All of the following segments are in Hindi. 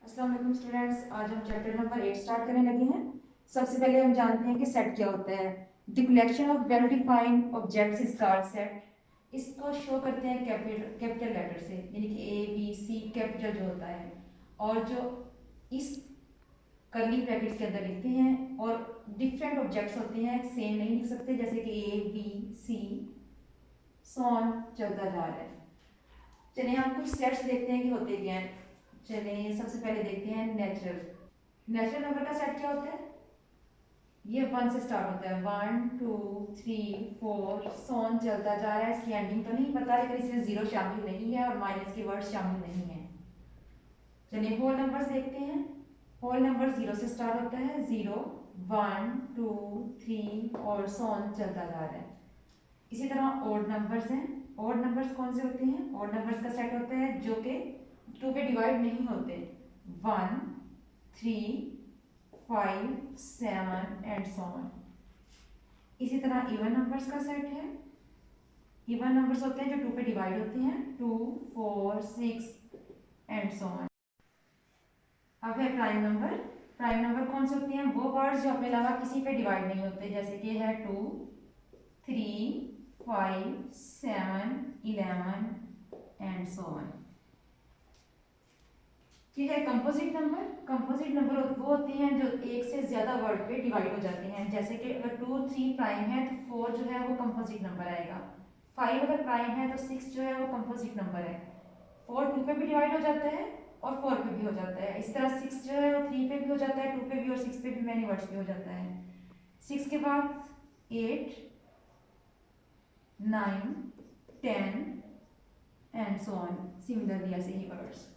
अस्सलाम वालेकुम स्टूडेंट्स, आज हम चैप्टर नंबर 8 स्टार्ट करने लगे हैं। सबसे पहले हम जानते हैं कि सेट क्या होता है। The collection of well defined objects is called set. इसको शो करते हैं कैपिटल लेटर से, यानी कि ए बी सी कैपिटल जो होता है, और जो इस करली ब्रैकेट्स के अंदर लिखते हैं। और डिफरेंट ऑब्जेक्ट्स होते हैं, सेम नहीं लिख सकते, जैसे कि ए बी सी सॉन चलता जा रहा है। चलिए हम कुछ सेट्स देखते हैं कि होते क्या हैं। चलिए सबसे पहले देखते हैं नेचुरल नंबर का सेट क्या होता है। ये 1 से स्टार्ट होता है, 1 2 3 4 सोन चलता जा रहा है। इसकी एंडिंग तो नहीं पता, लेकिन इसमें जीरो शामिल नहीं है और माइनस के वर्ड शामिल नहीं है। चलिए होल नंबर्स देखते हैं। होल नंबर 0 से स्टार्ट होता है, 0 1 2 3 और सोन चलता जा रहा है। इसी तरह ऑड नंबर्स हैं। ऑड नंबर्स कौन से होते हैं? ऑड नंबर्स का सेट होता है जो कि 2 पे डिवाइड नहीं होते, 1 3 5 7 एंड सो ऑन। इसी तरह इवन नंबर्स का सेट है। इवन नंबर्स होते हैं जो 2 पे डिवाइड होते हैं, 2 4 6 एंड सो ऑन। अब है प्राइम नंबर। प्राइम नंबर कौन से होते हैं? वो वर्ड्स जो अपने अलावा किसी पे डिवाइड नहीं होते, जैसे कि है 2 3 5 7 11 एंड सो ऑन। ये है कंपोजिट नंबर। कंपोजिट नंबर वो होते हैं जो एक से ज्यादा वर्ड पे डिवाइड हो जाते हैं, जैसे कि अगर 2 3 प्राइम है तो 4 जो है वो कंपोजिट नंबर आएगा। 5 अगर प्राइम है तो 6 जो है वो कंपोजिट नंबर है। 4 2 पे भी डिवाइड हो जाता है और 4 पे भी हो जाता है। इस तरह 6 जो है वो 3 पे भी हो जाता है, 2 पे भी, और 6 पे भी मैनी वर्ड्स पे हो जाता है। 6 के बाद 8 9 10 एंड सो ऑन, सिमिलरली ऐसे ही वर्ड्स।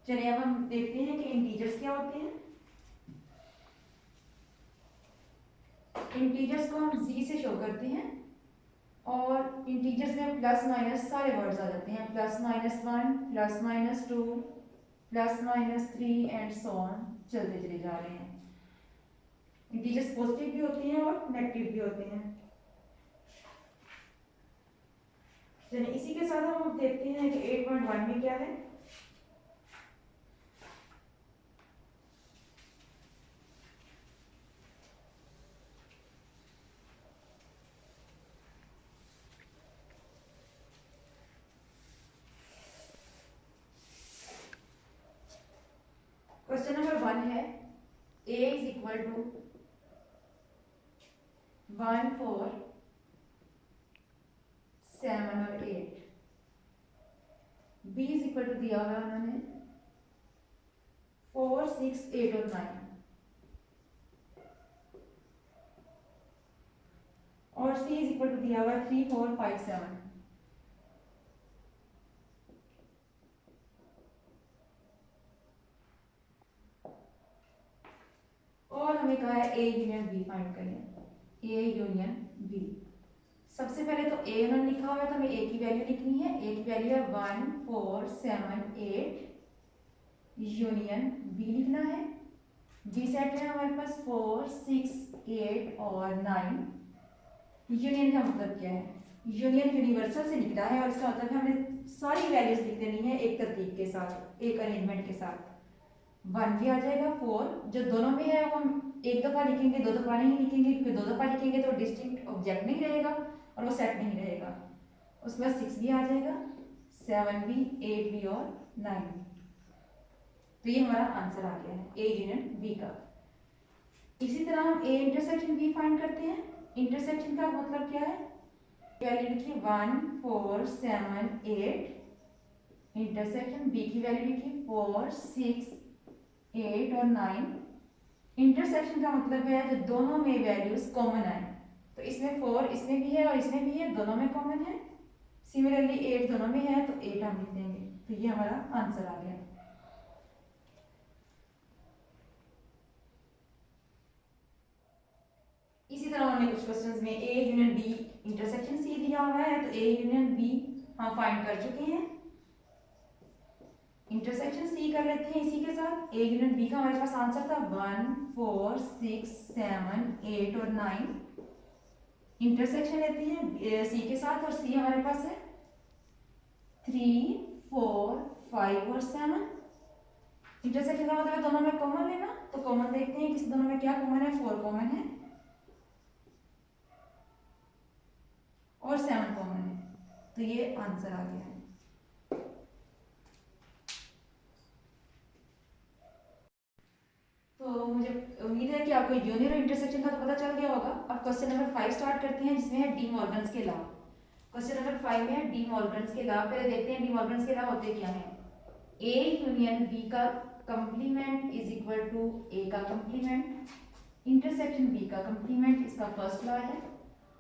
चलिए अब हम देखते हैं कि इंटीजर्स क्या होते हैं। इंटीजर्स को हम जी से शो करते हैं, और इंटीजर्स में प्लस माइनस सारे वर्ड्स आ जाते हैं, plus minus 1 plus minus 2 plus minus 3 and so on, चलते चले जा रहे हैं। इंटीजर्स पॉजिटिव भी होते हैं और नेगेटिव भी होते हैं। चलिए इसी के साथ हम देखते हैं कि 8.1 में क्या है। क्वेश्चन नंबर 1 है, a इज इक्वल टू 1 4 7 और 8। b इज इक्वल टू दिया हुआ है उन्होंने 4 6 8 और 9, और c इज इक्वल टू दिया हुआ है 3 4 5 7। और हमें कहा है ए यूनियन बी फाइंड करें। A union B. सबसे पहले तो ए उन्होंने लिखा हुआ है तो हमें ए की वैल्यू लिखनी है। ए की वैल्यू है 1 4 7 8, यूनियन बी लिखना है। बी सेट है हमारे पास 4 6 8 और 9। यूनियन का मतलब क्या है? यूनियन यूनिवर्सल से निकला है, और इसका मतलब है हमें सारी वैल्यूज लिख देनी है एक तरतीब के साथ, एक अरेंजमेंट के साथ। 1 भी आ जाएगा, 4 जो दोनों में है वो हम एक दफा लिखेंगे, दो दफा नहीं लिखेंगे, क्योंकि दो दफा लिखेंगे तो डिस्टिंक्ट ऑब्जेक्ट नहीं रहेगा और वो सेट नहीं रहेगा। उसके बाद 6 भी आ जाएगा, 7 भी, 8 भी और 9 भी। तो ये हमारा आंसर आ गया है ए यूनियन बी का। इसी तरह हम ए इंटरसेक्शन बी फाइंड करते हैं। इंटरसेक्शन का मतलब क्या है? वैल्यू लिखिए 1 4 7 8, इंटरसेक्शन बी की वैल्यू लिखिए 4 6 8 और 9। इंटरसेक्शन का मतलब है जो दोनों में वैल्यूज कॉमन आए। तो इसमें 4 इसमें भी है और इसमें भी है, दोनों में कॉमन है। सिमिलरली 8 दोनों में है तो 8 हम लिख देंगे। तो ये हमारा आंसर आ गया। इसी तरह हमने कुछ क्वेश्चंस में A union B intersection C दिया हुआ है, तो ए यूनियन बी हम फाइंड कर चुके हैं। इंटरसेक्शन सी कर लेते हैं इसी के साथ। ए यूनियन बी का हमारे पास आंसर था 1 4 6 7 8 और 9। इंटरसेक्शन लेते हैं सी के साथ, और सी हमारे पास है 3 4 5 और 7। इंटरसेक्शन का मतलब है दोनों में कॉमन लेना, तो कॉमन देखते हैं किस दोनों में क्या कॉमन है, 4 कॉमन है और 7 कॉमन है, तो ये आंसर आ गया है। तो मुझे उम्मीद है कि आपको यूनियन और इंटरसेक्शन का तो पता चल गया होगा। अब क्वेश्चन नंबर 5 स्टार्ट करते हैं, जिसमें है डी मॉर्गन्स के लॉ। क्वेश्चन नंबर 5 में है डी मॉर्गन्स के लॉ। पहले देखते हैं डी मॉर्गन्स के लॉ होते क्या हैं। ए यूनियन बी का कंप्लीमेंट इज इक्वल टू ए का कंप्लीमेंट, इंटरसेक्शन बी का कंप्लीमेंट इसका फर्स्ट लॉ है,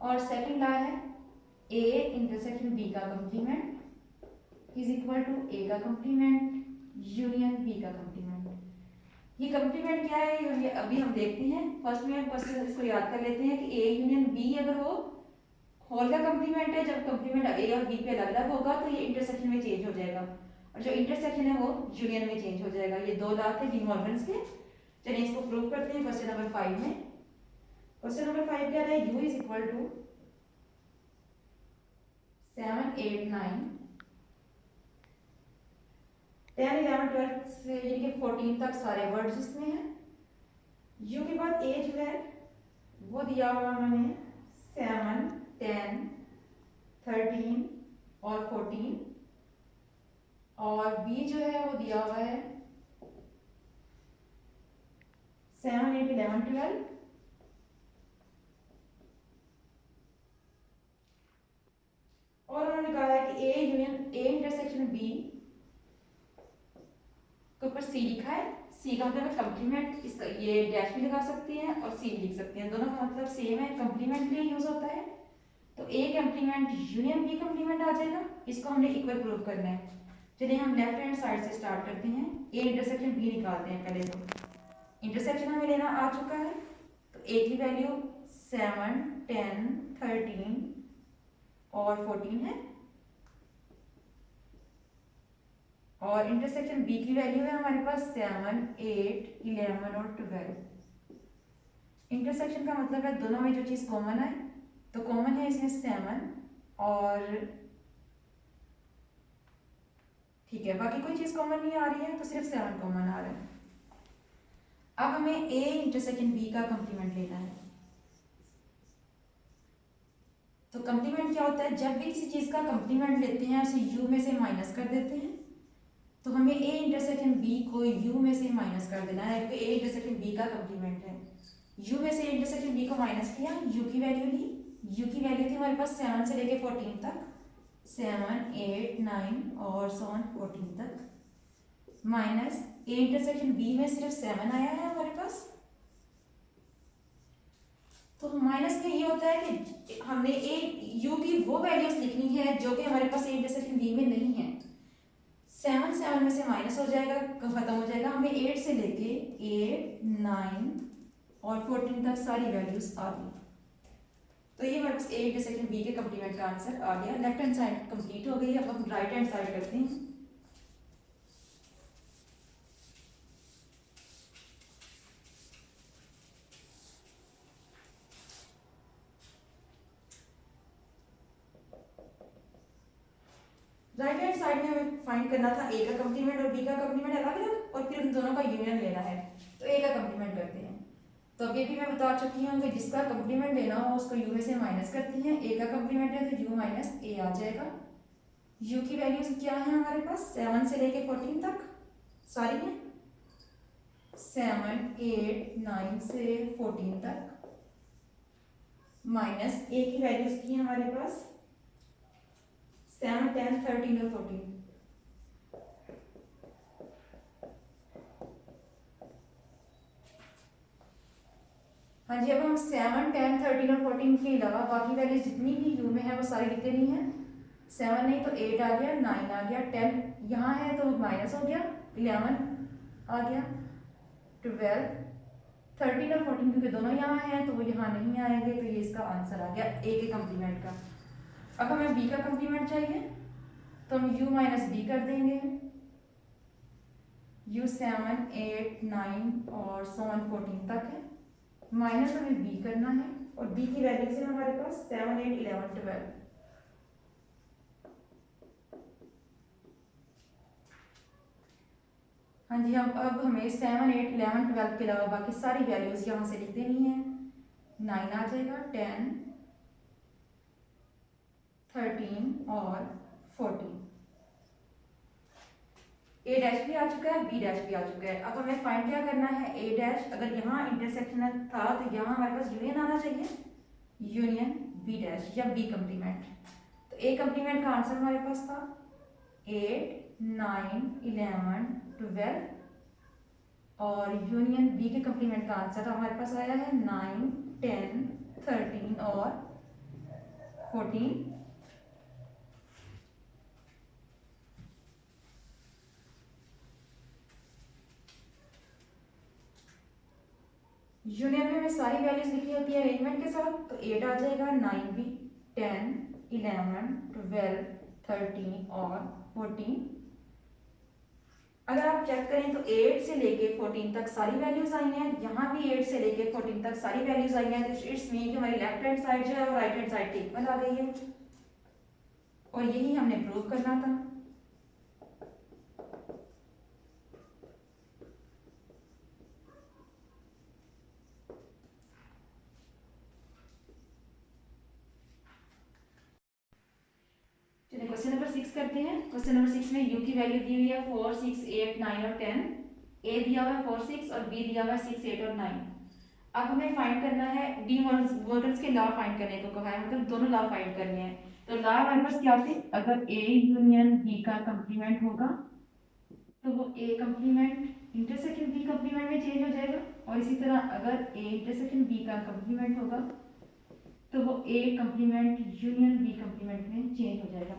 और सेकंड लॉ है ए इंटरसेक्शन बी का कंप्लीमेंट इज इक्वल टू ए का कंप्लीमेंट यूनियन बी का कंप्लीमेंट। ये कंप्लीमेंट क्या है ये अभी हम देखते हैं। फर्स्ट में हम क्वेश्चन इसको याद कर लेते हैं कि ए यूनियन बी अगर हो होल का कंप्लीमेंट है, जब कंप्लीमेंट ए और बी पे अलग अलग होगा तो ये इंटरसेक्शन में चेंज हो जाएगा, और जो इंटरसेक्शन है वो यूनियन में चेंज हो जाएगा। ये दो लॉ थे डी मॉर्गन्स के। चलिए इसको प्रूव करते हैं क्वेश्चन नंबर 5 में। क्वेश्चन नंबर 5 क्या है, u इज इक्वल टू 7 8 9 10 11 12 से यानी कि 14 तक सारे वर्ड्स इसमें हैं। u के बाद a जो है वो दिया हुआ मैंने 7 10 13 और 14, और b जो है वो दिया हुआ है 7 8 11 12 और उन्होंने कहा है कि a union a intersection b के ऊपर c लिखा है। c का मतलब है कंप्लीमेंट, इसका ये डैश भी लगा सकते हैं और c भी लिख सकते हैं, दोनों का मतलब सेम है, कंप्लीमेंट लिए यूज होता है। तो a complement union b complement आ जाएगा, इसको हमने इक्वल प्रूव करना है। चलिए हम लेफ्ट हैंड साइड से स्टार्ट करते हैं, a इंटरसेक्शन b निकालते हैं। पहले तो इंटरसेक्शन हमें लेना आ चुका है, तो a की वैल्यू 7 10 13 और 14 है, और इंटरसेक्शन b की वैल्यू है हमारे पास 7 8 11 और 12। इंटरसेक्शन का मतलब है दोनों में जो चीज कॉमन है, तो कॉमन है इसमें 7 और ठीक है, बाकी कोई चीज कॉमन नहीं आ रही है, तो सिर्फ 7 कॉमन आ रहा है। अब हमें a इंटरसेक्शन b का कंप्लीमेंट लेना है। तो कंप्लीमेंट क्या होता है, जब भी किसी चीज का कंप्लीमेंट लेते हैं उसे u में से माइनस कर देते हैं, तो हमें a इंटरसेक्शन b को u में से माइनस कर देना है। a इंटरसेक्शन b का कंप्लीमेंट है, u में से इंटरसेक्शन b को माइनस किया, u की वैल्यू ली, u की वैल्यू थी हमारे पास 7 से लेके 14 तक, 7 8 9 और 14 तक, माइनस a इंटरसेक्शन b में सिर्फ 7 आया है हमारे पास। तो माइनस में ये होता है कि हमने a u की वो वैल्यूज लिखनी है जो कि हमारे पास a इंटरसेक्शन b में नहीं है। 7 7 में से माइनस हो जाएगा, खत्म हो जाएगा, हमें 8 से लेके 8 9 और 14 तक सारी वैल्यूज आ गई। तो ये हमारे पास a इंटरसेक्शन b के कंप्लीमेंट का आंसर आ गया। लेफ्ट हैंड साइड कंप्लीट हो गई। अब हम राइट हैंड साइड करते हैं। राइट हैंड साइड में हमें फाइंड करना था a का कंप्लीमेंट और b का कंप्लीमेंट अलग अलग, और फिर उन दोनों का यूनियन लेना है। तो a का कंप्लीमेंट करते हैं। तो अभी भी मैं बता चुकी हूँ कि जिसका कंप्लीमेंट लेना हो उसको u में से माइनस करती हैं। a का कंप्लीमेंट है तो u माइनस a आ जाएगा। u की वैल्यूज क्या है हमारे पास, 7 से लेके 14 तक सारी है, 7 8 9 से 14 तक, माइनस a की वैल्यूज की है हमारे पास 7 10 13 और 14। हाँ जी, अब हम 7 10 13 और 14 के अलावा बाकी वैल्यूज जितनी भी u में है वो सारी लिख देनी है। 7 नहीं तो 8 आ गया, 9 आ गया, 10 यहाँ है तो माइनस हो गया, 11 आ गया, 12 13 और 14 क्योंकि दोनों यहाँ हैं तो वो यहाँ नहीं आएंगे, तो ये इसका आंसर आ गया a के कंप्लीमेंट का। अब हमें b का कंप्लीमेंट चाहिए, तो हम u माइनस b कर देंगे। u 7 8 9 और 14 तक है, माइनस हमें b करना है, और b की वैल्यू से हमारे पास 7 8 11 12। हाँ जी, हम अब हमें 7, 8, 11, 12 के अलावा बाकी सारी वैल्यूज यहाँ से लिख देनी है। 9 आ जाएगा, 10, 13 और 14। ए डैश भी आ चुका है, बी डैश भी आ चुका है। अब हमें फाइंड क्या करना है, ए डैश अगर यहाँ इंटरसेक्शनल था तो यहाँ हमारे पास यूनियन आना चाहिए, यूनियन बी डैश या बी कम्प्लीमेंट। तो ए कम्प्लीमेंट का आंसर हमारे पास था 8, 9, 11, 12 और यूनियन बी के कम्प्लीमेंट का आंसर हमारे पास आया है 9, 10, 13 और 14। यूनियन में हमें सारी वैल्यूज लिखनी होती है अरेंजमेंट के साथ, तो 8 आ जाएगा, 9 भी, 10, 11, 12, 13 और 14। अगर आप चेक करें तो 8 से लेके 14 तक सारी वैल्यूज आई हैं, यहाँ भी 8 से लेके 14 तक सारी वैल्यूज आई हैं, तो इट्स मीन कि हमारी लेफ्ट हैंड साइड जो है और राइट हैंड साइड के इक्वल आ गई है, और यही हमने प्रूव करना था। चलिए क्वेश्चन नंबर 6 करते हैं। क्वेश्चन नंबर 6 में यू की वैल्यू दी हुई है 4, 6, 8, 9 और 10। ए दिया हुआ है 4, 6 और बी दिया हुआ है 6, 8 और 9। अब हमें फाइंड करना है डी मॉर्गन्स के लॉ फाइंड करने को कहा है, मतलब दोनों लॉ फाइंड करने हैं। तो लॉ हमारे पास क्या थे, अगर ए यूनियन बी का कंप्लीमेंट होगा तो वो ए कंप्लीमेंट इंटरसेक्शन बी कंप्लीमेंट में चेंज हो जाएगा, और इसी तरह अगर ए इंटरसेक्शन बी का कंप्लीमेंट होगा तो वो ए कंप्लीमेंट यूनियन बी कंप्लीमेंट में चेंज हो जाएगा।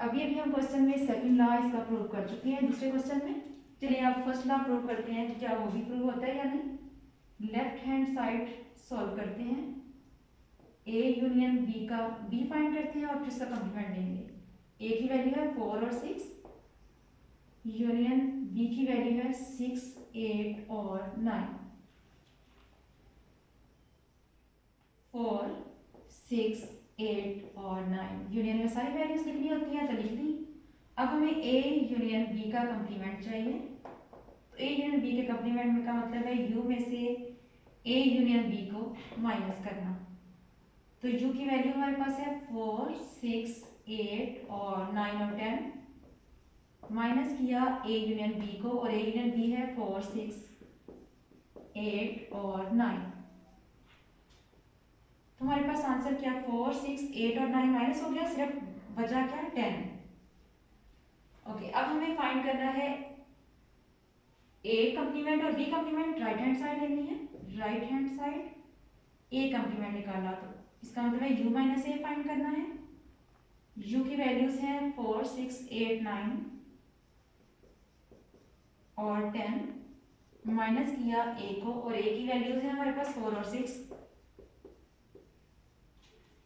अभी अभी हम क्वेश्चन में सेकंड लॉ इसका प्रूव कर चुके हैं दूसरे क्वेश्चन में। चलिए आप फर्स्ट लॉ प्रूव करते हैं कि क्या वो भी प्रूव होता है या नहीं। लेफ्ट हैंड साइड सॉल्व करते हैं, ए यूनियन बी का बी फाइंड करते हैं और फिर इसका कंप्लीमेंट लेंगे। ए की वैल्यू है 4 और 6, यूनियन बी की वैल्यू है 6, 8 और 9। 4, 6, 8 और 9 यूनियन में सारी वैल्यूज लिखनी होती हैं, तो लिख दी। अब हमें ए यूनियन बी का कंप्लीमेंट चाहिए, तो ए यूनियन बी के कंप्लीमेंट में का मतलब है यू में से ए यूनियन बी को माइनस करना। तो यू की वैल्यू हमारे पास है 4, 6, 8 और 9 और 10। माइनस किया ए यूनियन बी को, और ए यूनियन बी है 4, 6, 8 और 9। तो हमारे पास आंसर क्या, 4, 6, 8 और 9 माइनस हो गया, सिर्फ बचा क्या 10। ओके, अब हमें फाइंड करना है ए कंप्लीमेंट और B complement, right hand side लेनी है। Right hand side A complement निकालना, तो इसका मतलब है यू माइनस ए फाइंड करना है। यू की वैल्यूज हैं 4, 6, 8, 9 और 10। माइनस किया ए को, और ए की वैल्यूज है हमारे पास 4 और 6।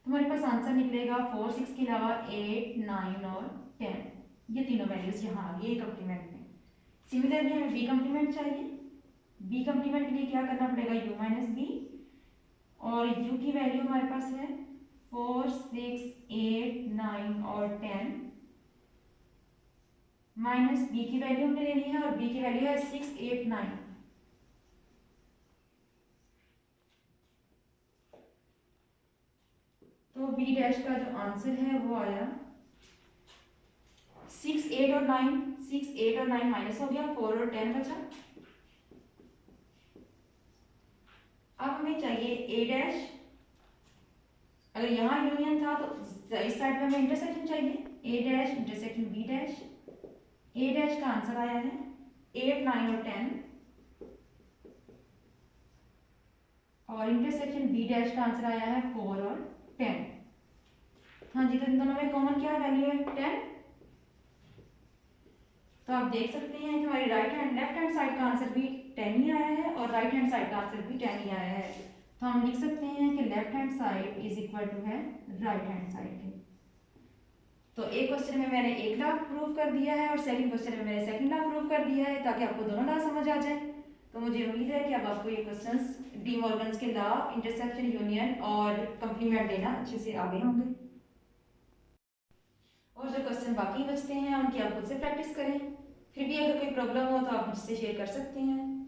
हमारे पास आंसर निकलेगा 4, 6 के अलावा 8, 9 और 10, ये तीनों वैल्यूज यहाँ आ गई कंप्लीमेंट में। सिमिलरली हमें बी कंप्लीमेंट चाहिए। बी कंप्लीमेंट के लिए क्या करना पड़ेगा, यू माइनस बी, और यू की वैल्यू हमारे पास है 4, 6, 8, 9 और 10। माइनस बी की वैल्यू हमने लेनी है, और बी की वैल्यू है 6, 8, 9। तो बी डैश का जो आंसर है वो आया 6, 8 और 9। 6, 8 और 9 माइनस हो गया, 4 और 10 बचा। अब हमें चाहिए ए डैश। अगर यहाँ यूनियन था तो इस साइड में हमें इंटरसेक्शन चाहिए, ए डैश इंटरसेक्शन बी डैश। ए डैश का आंसर आया है 8, 9 और 10, और इंटरसेक्शन बी डैश का आंसर आया है 4 और 10। हाँ जी, तो इन दोनों में कॉमन क्या वैल्यू है, 10। तो आप देख सकते हैं कि हमारी लेफ्ट हैंड साइड का आंसर भी 10 ही आया है, और राइट हैंड साइड का आंसर भी 10 ही आया है। तो हम लिख सकते हैं कि left hand side is equal to है राइट हैंड साइड के। तो एक क्वेश्चन में मैंने एक लॉ प्रूव कर दिया है, और सेकंड क्वेश्चन में मैंने सेकंड लॉ प्रूव कर दिया है, ताकि आपको दोनों लॉ समझ आ जाए। तो मुझे उम्मीद है कि अब आपको ये क्वेश्चंस डी मॉर्गन्स के लॉ, इंटरसेक्शन, यूनियन और कंप्लीमेंट लेना अच्छे से आ गए होंगे। और जो क्वेश्चन बाकी बचते हैं उनकी आप खुद से प्रैक्टिस करें, फिर भी अगर कोई प्रॉब्लम हो तो आप मुझसे शेयर कर सकते हैं।